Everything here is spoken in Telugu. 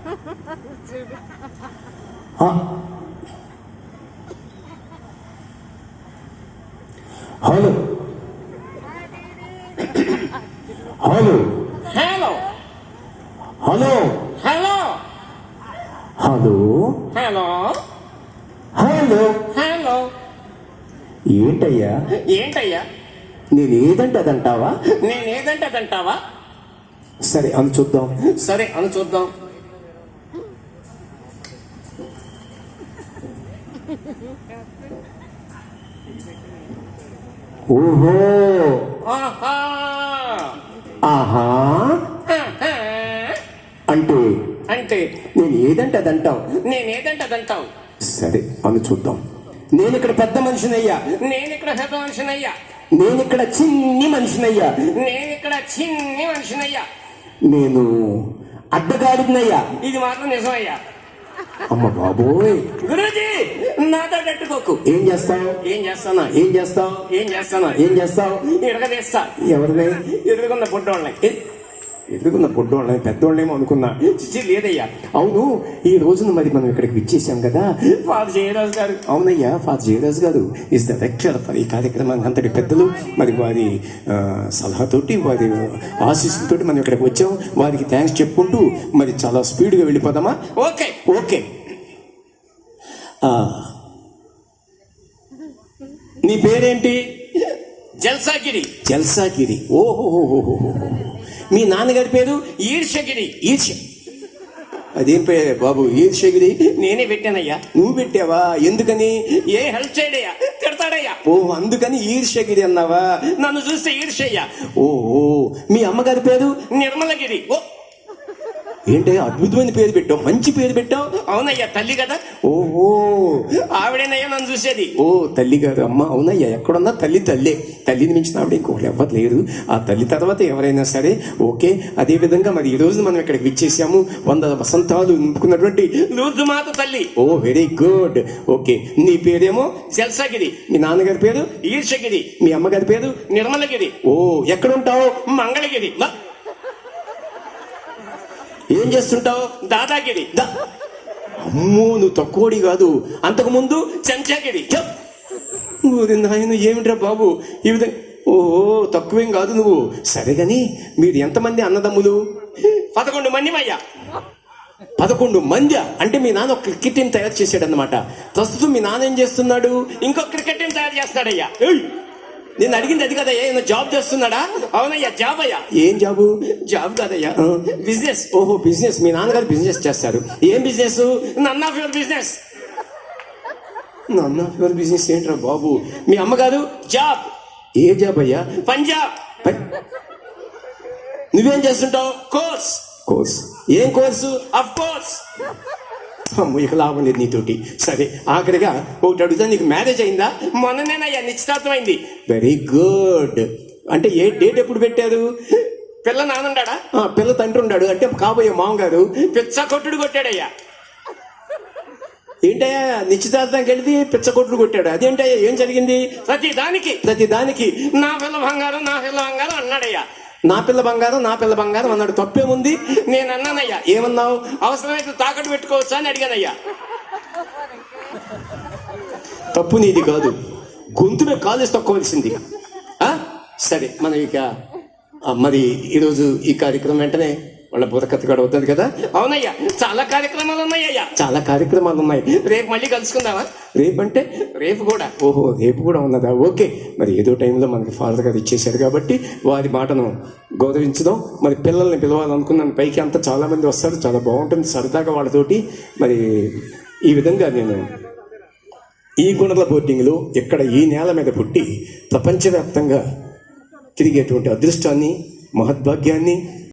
Hello hello hello hello hello hello hello hello hello ఏంటయ్యా ఏంటయ్యా? నేను ఏదంటే అదంటావా? నేనేదంటే అదంటావా? సరే అని చూద్దాం. సరే అని చూద్దాం. ఓహో ఆహా ఆహా ఆహా. అంటే అంటే నేను ఏదంటే అదంటావు. నేనేదంటే అదంటావు. సరే అని చూద్దాం. నేను ఇక్కడ పెద్ద మనిషినయ్యా. నేనిక్కడ పెద్ద మనిషినయ్యా. నేను ఇక్కడ చిన్ని మనిషినయ్యా. నేనిక్కడ చిన్ని మనిషినయ్యా. నేను అడ్డగాడినయ్యా. ఇది మాత్రం నిజమయ్యా. అమ్మ బాబోయ్. గురూజీ నాతో తట్టుకోకు. ఏం చేస్తావు? ఏం చేస్తానా? ఏం చేస్తావు? ఏం చేస్తానా? ఏం చేస్తావు? ఇరగదీస్తా. ఎవరిని? ఎదురుకున్న పుట్టోళ్ళని. ఎదురుకున్న పొడ్డోళ్ళని పెద్దోళ్ళేమో అనుకున్నా. చిచ్చి లేదయ్యా. అవును, ఈ రోజున మరి మనం ఇక్కడికి విచ్చేసాం కదా. ఫాదర్ జయరాజు గారు. అవునయ్యా, ఫాదర్ జయరాజు గారు ఇస్ ద డైరెక్టర్ ఫర్ ఈ కార్యక్రమాన్ని. అంతటి పెద్దలు మరి వారి సలహాతోటి, వారి ఆశీస్సులతోటి మనం ఇక్కడికి వచ్చాం. వారికి థ్యాంక్స్ చెప్పుకుంటూ మరి చాలా స్పీడ్గా వెళ్ళిపోదామా? Okay okay. నీ పేరేంటి? జల్సాగిరి. జల్సాగిరి. ఓహో. మీ నాన్నగారి పేరు? ఈర్షగిరి. ఈర్ష. అదేం పేరు బాబు ఈర్షగిరి? నేనే పెట్టానయ్యా. నువ్వు పెట్టావా? ఎందుకని? ఏ హెల్ప్ చేయడయ్యా, తిడతాడయ్యా. ఓ అందుకని ఈర్షగిరి అన్నావా? నన్ను చూస్తే ఈర్షయ్యా. ఓహో. మీ అమ్మగారి పేరు? నిర్మలగిరి. ఓ ఏంటి అద్భుతమైన పేరు పెట్టావు, మంచి పేరు పెట్టావు. అవునయ్యా, తల్లి కదా. ఓహో. ఆవిడేనయ్యా నన్ను చూసేది. ఓ తల్లి గారు. అమ్మ అవునయ్యా, ఎక్కడున్నా తల్లి తల్లే. తల్లిని మించిన ఆవిడ ఇంకొకరు ఎవరు లేరు. ఆ తల్లి తర్వాత ఎవరైనా సరే ఓకే. అదే విధంగా మరి ఈ రోజు మనం ఇక్కడికి విచ్చేసాము. 100 వసంతాలు నింపుకున్నటువంటి లూజు మాత తల్లి. ఓ వెరీ గుడ్. ఓకే. నీ పేరేమో జల్సాగిరి. మీ నాన్నగారి పేరు? ఈర్షగిరి. మీ అమ్మగారి పేరు? నిర్మలగిరి. ఓ ఎక్కడుంటావు? మంగళగిరి. ఏం చేస్తుంటావు? దాదాగిరి. అమ్మో, నువ్వు తక్కువడి కాదు. అంతకుముందు చెంచాగిరి. నాయన ఏమిట్రా బాబు ఈ విధంగా. ఓహో, తక్కువేం కాదు నువ్వు. సరే గాని మీరు ఎంతమంది అన్నదమ్ములు? 11 మంది అయ్యా. 11 మంది. అంటే మీ నాన్న ఒక క్రికెట్ టీం తయారు చేశాడు అన్నమాట. ప్రస్తుతం మీ నాన్న ఏం చేస్తున్నాడు? ఇంకో క్రికెట్ టీం తయారు చేస్తాడయ్యా. నేను అడిగింది అది కదయ్యా. ఏమైనా జాబ్ చేస్తున్నాడా? అవునయ్యా, జాబ్ అయ్యా. ఏం జాబు? జాబ్ కాదయ్యా, బిజినెస్. ఓహో బిజినెస్. మీ నాన్నగారు బిజినెస్ చేస్తారు. ఏం business? None of your business. None of your business ఏంట్రా బాబు? మీ అమ్మగారు? జాబ్. ఏ జాబ్ అయ్యా? పంజాబ్. నువ్వేం చేస్తుంటావు? కోర్స్. కోర్స్. ఏం కోర్సు? Of course. అమ్మ, ఇక లాభం లేదు నీతోటి. సరే ఆఖరిగా ఒకటి అడుగుతా, నీకు మ్యారేజ్ అయిందా? మొన్ననేనయ్యా నిశ్చితార్థం అయింది. Very good. అంటే ఏ డేట్ ఎప్పుడు పెట్టారు? పిల్ల నానుండా? పిల్ల తండ్రి ఉన్నాడు. అంటే కాబోయే మామగారు పిచ్చ కొట్టుడు కొట్టాడయ్యా. ఏంటయ్యా నిశ్చితార్థానికి వెళితే పిచ్చ కొట్టుడు కొట్టాడు? అదేంటయ్యా, ఏం జరిగింది? ప్రతి దానికి నా పిల్ల బంగారం అన్నాడయ్యా. నా పిల్ల బంగారం అన్నాడు. తప్పేముంది? నేను అన్నానయ్యా. ఏమన్నావు? అవసరమైతే తాకట్టు పెట్టుకోవచ్చా అని అడిగానయ్యా. తప్పు నీది కాదు, గొంతులో కాలేసి తక్కువలసింది. సరే మనం ఇక మరి ఈరోజు ఈ కార్యక్రమం వెంటనే వాళ్ళ బుర్రకథ కూడా అవుతుంది కదా. అవునయ్యా, చాలా కార్యక్రమాలు ఉన్నాయ్యా. చాలా కార్యక్రమాలు ఉన్నాయి. రేపు మళ్ళీ కలుసుకుందామా? రేపు అంటే రేపు కూడా. ఓహో రేపు కూడా ఉన్నదా? ఓకే. మరి ఏదో టైంలో మనకి ఫాదర్ గారు ఇచ్చేశారు కాబట్టి వారి మాటను గౌరవించుదాం. మరి పిల్లల్ని పిలవాలనుకున్నాను. పైకి అంతా చాలా మంది వస్తారు, చాలా బాగుంటుంది సరదాగా వాళ్ళతోటి. మరి ఈ విధంగా నేను ఈ గుణల బోర్డింగ్లో ఇక్కడ ఈ నేల మీద పుట్టి ప్రపంచవ్యాప్తంగా తిరిగేటువంటి అదృష్టాన్ని, మహద్భాగ్యాన్ని